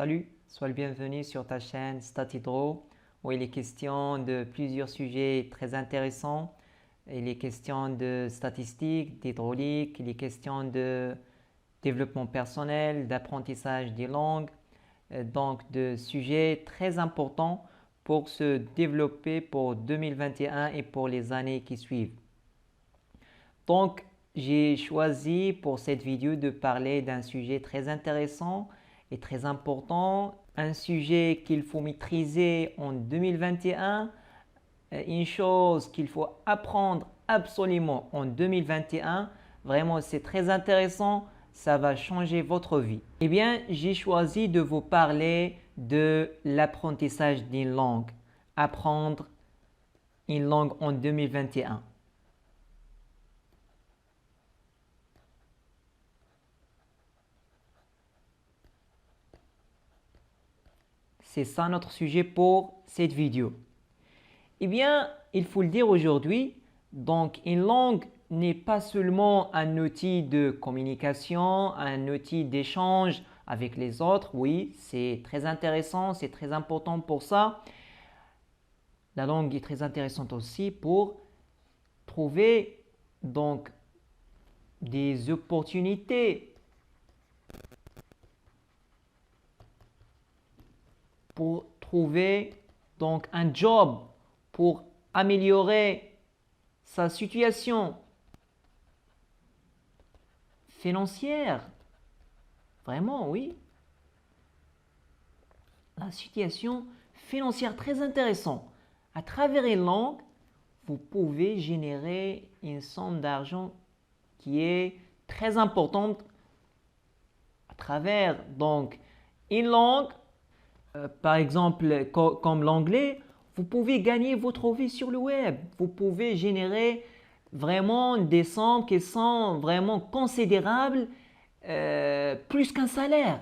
Salut, sois le bienvenu sur ta chaîne StatHydro où il est question de plusieurs sujets très intéressants. Il est question de statistiques, d'hydraulique, il est question de développement personnel, d'apprentissage des langues, donc de sujets très importants pour se développer pour 2021 et pour les années qui suivent. Donc, j'ai choisi pour cette vidéo de parler d'un sujet très intéressant et très important, un sujet qu'il faut maîtriser en 2021, une chose qu'il faut apprendre absolument en 2021. Vraiment, c'est très intéressant, ça va changer votre vie. Eh bien, j'ai choisi de vous parler de l'apprentissage d'une langue, apprendre une langue en 2021. C'est ça notre sujet pour cette vidéo. Eh bien, il faut le dire aujourd'hui, donc une langue n'est pas seulement un outil de communication, un outil d'échange avec les autres. Oui, c'est très intéressant, c'est très important pour ça. La langue est très intéressante aussi pour trouver donc des opportunités, pour trouver donc un job, pour améliorer sa situation financière. Vraiment, oui. La situation financière très intéressante. À travers une langue, vous pouvez générer une somme d'argent qui est très importante à travers donc une langue. Par exemple, comme l'anglais, vous pouvez gagner votre vie sur le web. Vous pouvez générer vraiment des sommes qui sont vraiment considérables, plus qu'un salaire.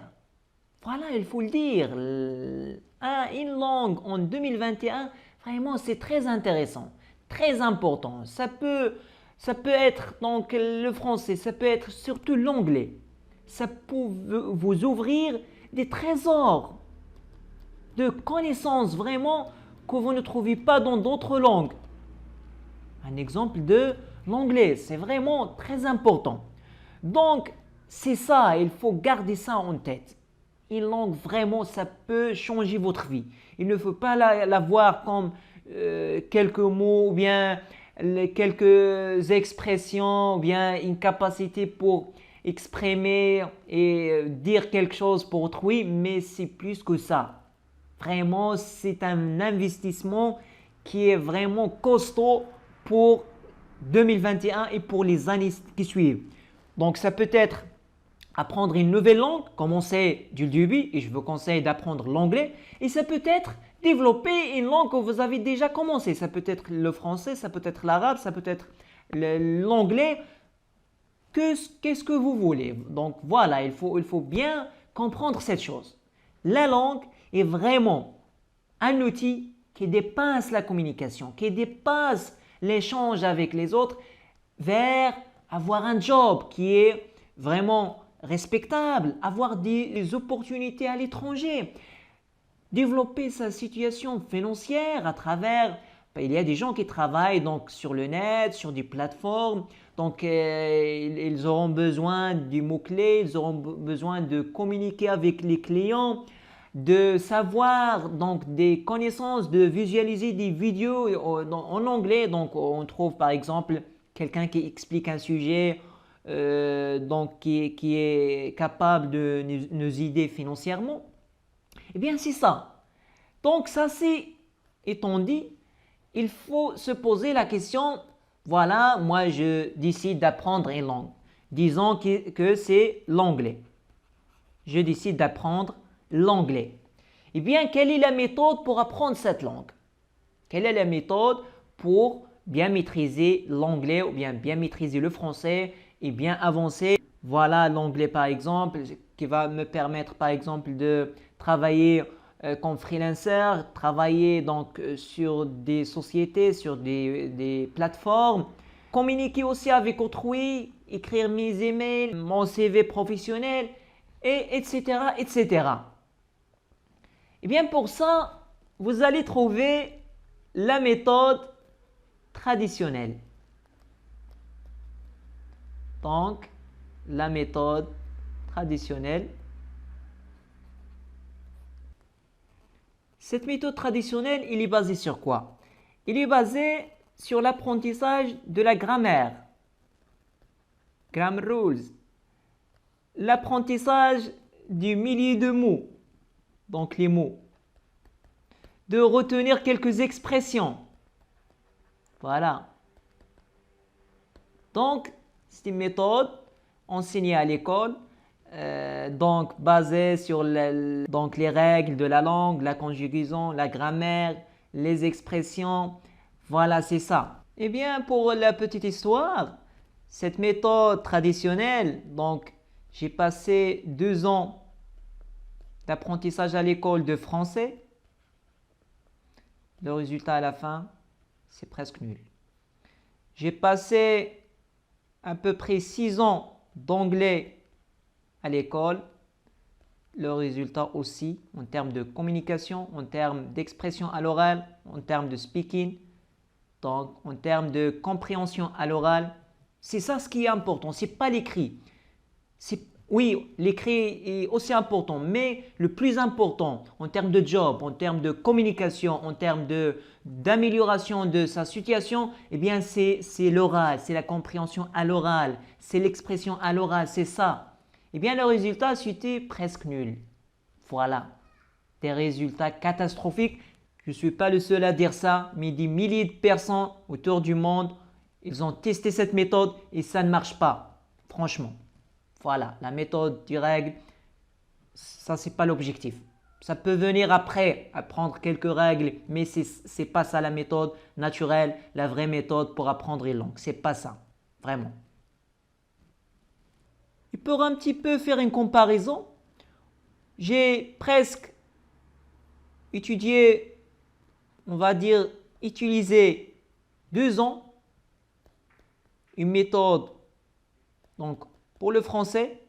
Voilà, il faut le dire. Une langue en 2021, vraiment, c'est très intéressant, très important. Ça peut être donc le français, ça peut être surtout l'anglais. Ça peut vous ouvrir des trésors de connaissances vraiment que vous ne trouvez pas dans d'autres langues. Un exemple de l'anglais, c'est vraiment très important. Donc, c'est ça, il faut garder ça en tête. Une langue, vraiment, ça peut changer votre vie. Il ne faut pas la voir comme quelques mots ou bien quelques expressions ou bien une capacité pour exprimer et dire quelque chose pour autrui, mais c'est plus que ça. Vraiment, c'est un investissement qui est vraiment costaud pour 2021 et pour les années qui suivent. Donc, ça peut être apprendre une nouvelle langue, commencer du début, et je vous conseille d'apprendre l'anglais. Et ça peut être développer une langue que vous avez déjà commencé. Ça peut être le français, ça peut être l'arabe, ça peut être l'anglais. Qu'est-ce que vous voulez? Donc voilà, il faut bien comprendre cette chose. La langue est vraiment un outil qui dépasse la communication, qui dépasse l'échange avec les autres vers avoir un job qui est vraiment respectable, avoir des opportunités à l'étranger, développer sa situation financière à travers, il y a des gens qui travaillent donc sur le net, sur des plateformes, donc ils auront besoin des mots-clés, ils auront besoin de communiquer avec les clients, de savoir donc des connaissances, de visualiser des vidéos en anglais. Donc on trouve par exemple quelqu'un qui explique un sujet donc qui est capable de nous aider financièrement. Eh bien c'est ça. Donc ça c'est étant dit, il faut se poser la question, voilà, moi je décide d'apprendre une langue. Disons que c'est l'anglais. Je décide d'apprendre l'anglais. Eh bien, quelle est la méthode pour apprendre cette langue? Quelle est la méthode pour bien maîtriser l'anglais ou bien maîtriser le français et bien avancer? Voilà l'anglais par exemple, qui va me permettre par exemple de travailler comme freelancer, travailler donc sur des sociétés, sur des plateformes, communiquer aussi avec autrui, écrire mes emails, mon CV professionnel, et etc., etc. Eh bien, pour ça, vous allez trouver la méthode traditionnelle. Donc, la méthode traditionnelle. Cette méthode traditionnelle, il est basé sur quoi? Il est basé sur l'apprentissage de la grammaire. Grammar rules. L'apprentissage du milieu de mots. Donc les mots. De retenir quelques expressions. Voilà. Donc, c'est une méthode enseignée à l'école, donc basée sur les règles de la langue, la conjugaison, la grammaire, les expressions. Voilà, c'est ça. Eh bien, pour la petite histoire, cette méthode traditionnelle, donc j'ai passé 2 ans d'apprentissage à l'école de français. Le résultat à la fin, c'est presque nul. J'ai passé à peu près 6 ans d'anglais à l'école. Le résultat aussi, en termes de communication, en termes d'expression à l'oral, en termes de speaking, donc en termes de compréhension à l'oral. C'est ça ce qui est important, c'est pas l'écrit. Oui, l'écrit est aussi important, mais le plus important en termes de job, en termes de communication, en termes d'amélioration de sa situation, eh bien c'est l'oral, c'est la compréhension à l'oral, c'est l'expression à l'oral, c'est ça. Eh bien le résultat, c'était presque nul. Voilà, des résultats catastrophiques. Je ne suis pas le seul à dire ça, mais des milliers de personnes autour du monde, ils ont testé cette méthode et ça ne marche pas, franchement. Voilà, la méthode du règle, ça c'est pas l'objectif. Ça peut venir après, apprendre quelques règles, mais c'est pas ça la méthode naturelle, la vraie méthode pour apprendre une langue. C'est pas ça, vraiment. Et pour un petit peu faire une comparaison, j'ai presque étudié, on va dire, utilisé 2 ans une méthode donc pour le français,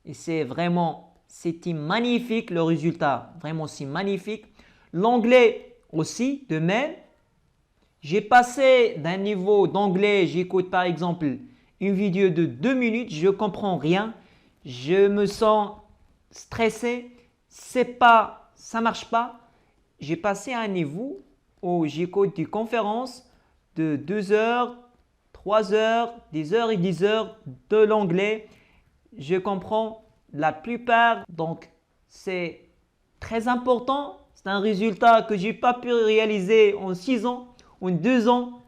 et c'était magnifique le résultat, vraiment c'est magnifique. L'anglais aussi, de même. J'ai passé d'un niveau d'anglais, j'écoute par exemple une vidéo de 2 minutes, je ne comprends rien, je me sens stressé, ça marche pas. J'ai passé à un niveau où j'écoute des conférences de 2 heures, 3 heures, des heures et des heures de l'anglais. Je comprends la plupart, donc c'est très important. C'est un résultat que je n'ai pas pu réaliser en 6 ans, en 2 ans.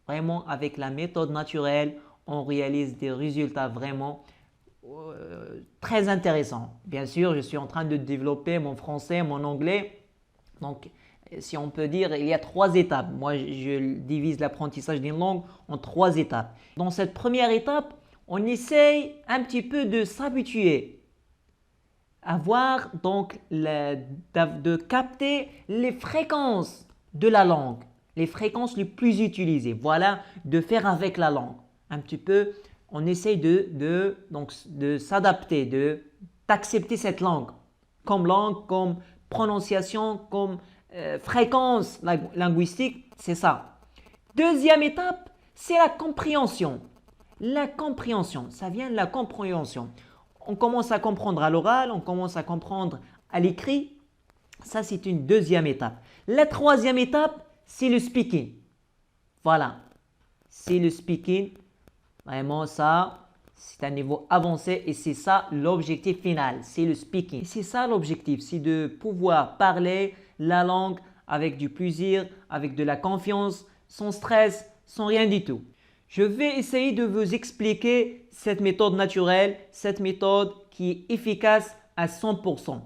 Vraiment, avec la méthode naturelle, on réalise des résultats vraiment très intéressants. Bien sûr, je suis en train de développer mon français, mon anglais. Donc, si on peut dire, il y a 3 étapes. Moi, je divise l'apprentissage d'une langue en 3 étapes. Dans cette première étape, on essaye un petit peu de s'habituer à voir, donc, de capter les fréquences de la langue, les fréquences les plus utilisées. Voilà, de faire avec la langue. Un petit peu, on essaye de s'adapter, d'accepter cette langue, comme prononciation, comme fréquence linguistique, c'est ça. Deuxième étape, c'est la compréhension. La compréhension, ça vient de la compréhension. On commence à comprendre à l'oral, on commence à comprendre à l'écrit. Ça, c'est une deuxième étape. La troisième étape, c'est le speaking. Voilà, c'est le speaking. Vraiment, ça, c'est un niveau avancé et c'est ça l'objectif final, c'est le speaking. C'est ça l'objectif, c'est de pouvoir parler la langue avec du plaisir, avec de la confiance, sans stress, sans rien du tout. Je vais essayer de vous expliquer cette méthode naturelle, cette méthode qui est efficace à 100%.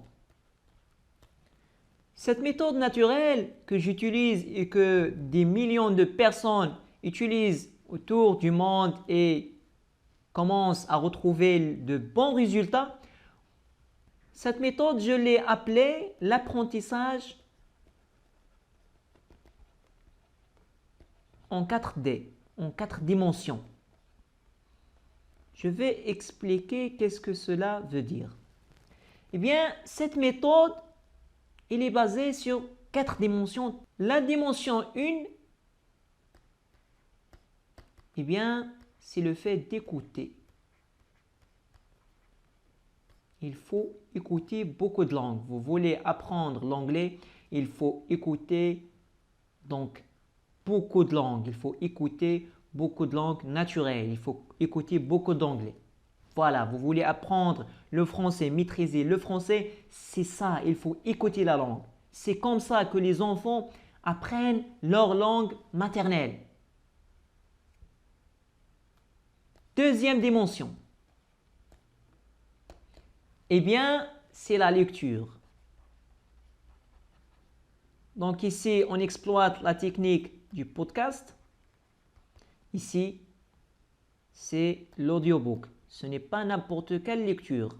Cette méthode naturelle que j'utilise et que des millions de personnes utilisent autour du monde et commencent à retrouver de bons résultats, cette méthode, je l'ai appelée l'apprentissage en 4D, en 4 dimensions. Je vais expliquer qu'est-ce que cela veut dire. Eh bien, cette méthode il est basé sur 4 dimensions. La dimension 1, eh bien, c'est le fait d'écouter. Il faut écouter beaucoup de langues. Vous voulez apprendre l'anglais, il faut écouter donc beaucoup de langues. Il faut écouter beaucoup de langues naturelles. Il faut écouter beaucoup d'anglais. Voilà, vous voulez apprendre le français, maîtriser le français, c'est ça, il faut écouter la langue. C'est comme ça que les enfants apprennent leur langue maternelle. Deuxième dimension, eh bien, c'est la lecture. Donc ici, on exploite la technique du podcast. Ici, c'est l'audiobook. Ce n'est pas n'importe quelle lecture.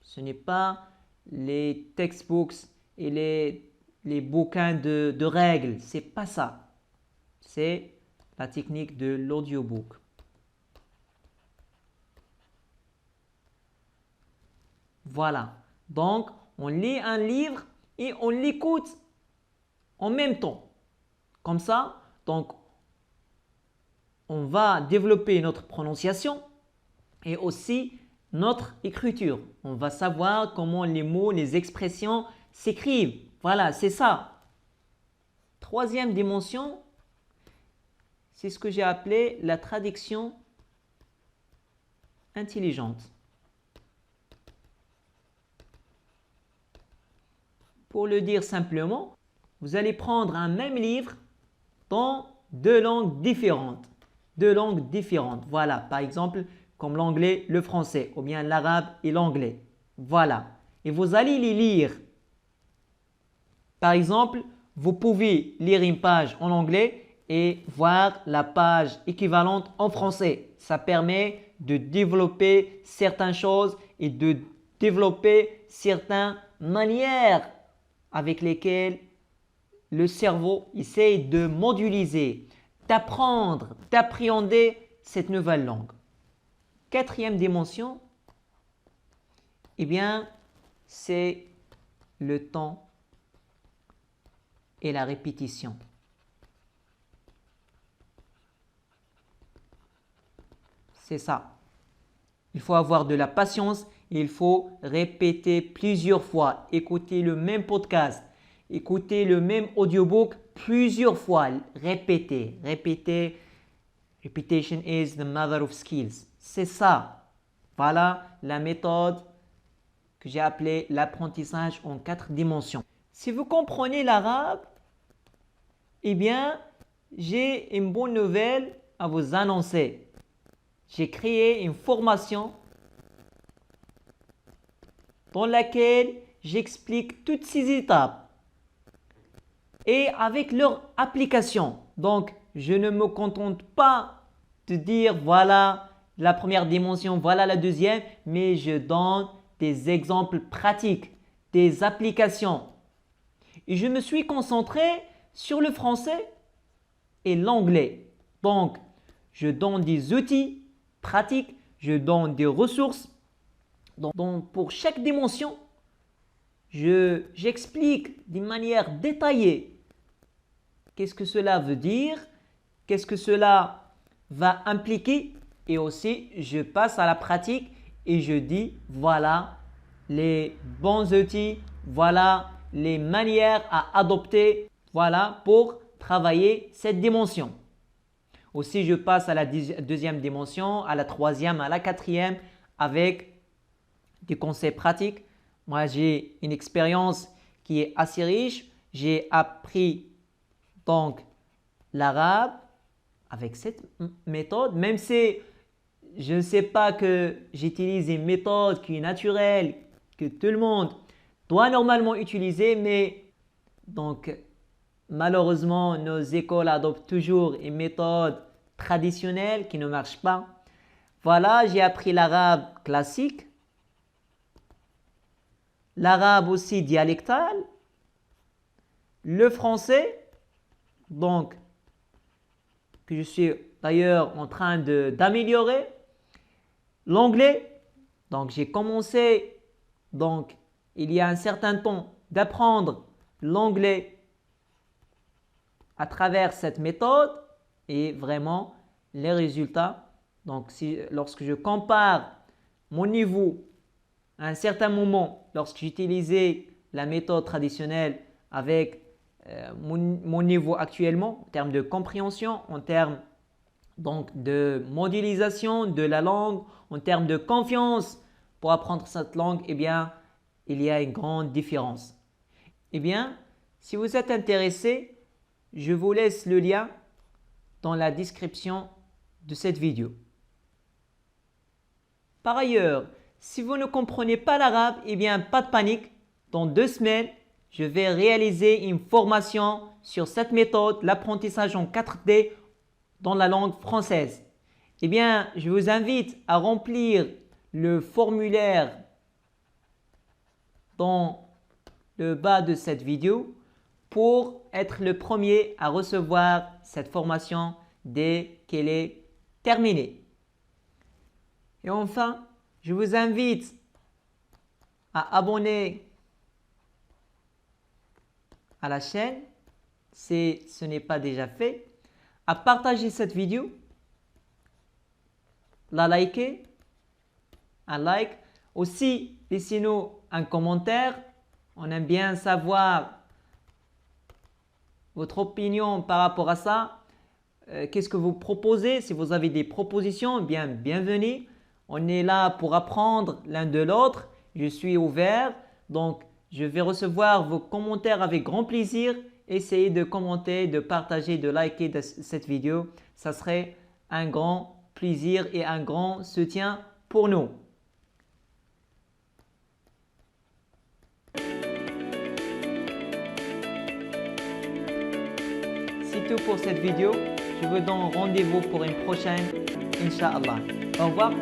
Ce n'est pas les textbooks et les bouquins de règles. Ce n'est pas ça. C'est la technique de l'audiobook. Voilà. Donc, on lit un livre et on l'écoute en même temps. Comme ça, donc, on va développer notre prononciation et aussi notre écriture. On va savoir comment les mots, les expressions s'écrivent. Voilà, c'est ça. Troisième dimension, c'est ce que j'ai appelé la traduction intelligente. Pour le dire simplement, vous allez prendre un même livre dans deux langues différentes. Deux langues différentes. Voilà, par exemple, comme l'anglais, le français, ou bien l'arabe et l'anglais. Voilà. Et vous allez les lire. Par exemple, vous pouvez lire une page en anglais et voir la page équivalente en français. Ça permet de développer certaines choses et de développer certaines manières avec lesquelles le cerveau essaie de moduliser, d'apprendre, d'appréhender cette nouvelle langue. Quatrième dimension, eh bien, c'est le temps et la répétition. C'est ça. Il faut avoir de la patience, il faut répéter plusieurs fois, écouter le même podcast, écouter le même audiobook plusieurs fois, répéter. Repetition is the mother of skills. C'est ça. Voilà la méthode que j'ai appelée l'apprentissage en 4 dimensions. Si vous comprenez l'arabe, eh bien, j'ai une bonne nouvelle à vous annoncer. J'ai créé une formation dans laquelle j'explique toutes ces étapes et avec leur application. Donc, je ne me contente pas de dire voilà la première dimension, voilà la deuxième, mais je donne des exemples pratiques, des applications. Et je me suis concentré sur le français et l'anglais. Donc, je donne des outils pratiques, je donne des ressources. Donc, pour chaque dimension, j'explique d'une manière détaillée qu'est-ce que cela veut dire, qu'est-ce que cela va impliquer et aussi je passe à la pratique et je dis voilà les bons outils, voilà les manières à adopter, voilà pour travailler cette dimension. Aussi je passe à la deuxième dimension, à la troisième, à la quatrième avec des conseils pratiques. Moi j'ai une expérience qui est assez riche, j'ai appris donc l'arabe avec cette méthode, même si je ne sais pas que j'utilise une méthode qui est naturelle, que tout le monde doit normalement utiliser, mais donc malheureusement nos écoles adoptent toujours une méthode traditionnelle qui ne marche pas. Voilà, j'ai appris l'arabe classique, l'arabe aussi dialectal, le français, donc que je suis d'ailleurs en train d'améliorer, l'anglais, donc j'ai commencé donc il y a un certain temps d'apprendre l'anglais à travers cette méthode et vraiment les résultats. Donc, lorsque je compare mon niveau à un certain moment, lorsque j'utilisais la méthode traditionnelle avec mon niveau actuellement, en termes de compréhension, en termes donc de modélisation de la langue, en termes de confiance pour apprendre cette langue, eh bien, il y a une grande différence. Eh bien, si vous êtes intéressé, je vous laisse le lien dans la description de cette vidéo. Par ailleurs, si vous ne comprenez pas l'arabe, eh bien, pas de panique. Dans 2 semaines, je vais réaliser une formation sur cette méthode, l'apprentissage en 4D dans la langue française. Eh bien, je vous invite à remplir le formulaire dans le bas de cette vidéo pour être le premier à recevoir cette formation dès qu'elle est terminée. Et enfin, je vous invite à abonner à la chaîne si ce n'est pas déjà fait, à partager cette vidéo, la liker, un like. Aussi, laissez-nous un commentaire. On aime bien savoir votre opinion par rapport à ça. Qu'est-ce que vous proposez? Si vous avez des propositions, eh bien, bienvenue. On est là pour apprendre l'un de l'autre. Je suis ouvert, donc je vais recevoir vos commentaires avec grand plaisir. Essayez de commenter, de partager, de liker cette vidéo. Ça serait un grand plaisir et un grand soutien pour nous. C'est tout pour cette vidéo. Je vous donne rendez-vous pour une prochaine, Inch'Allah. Au revoir.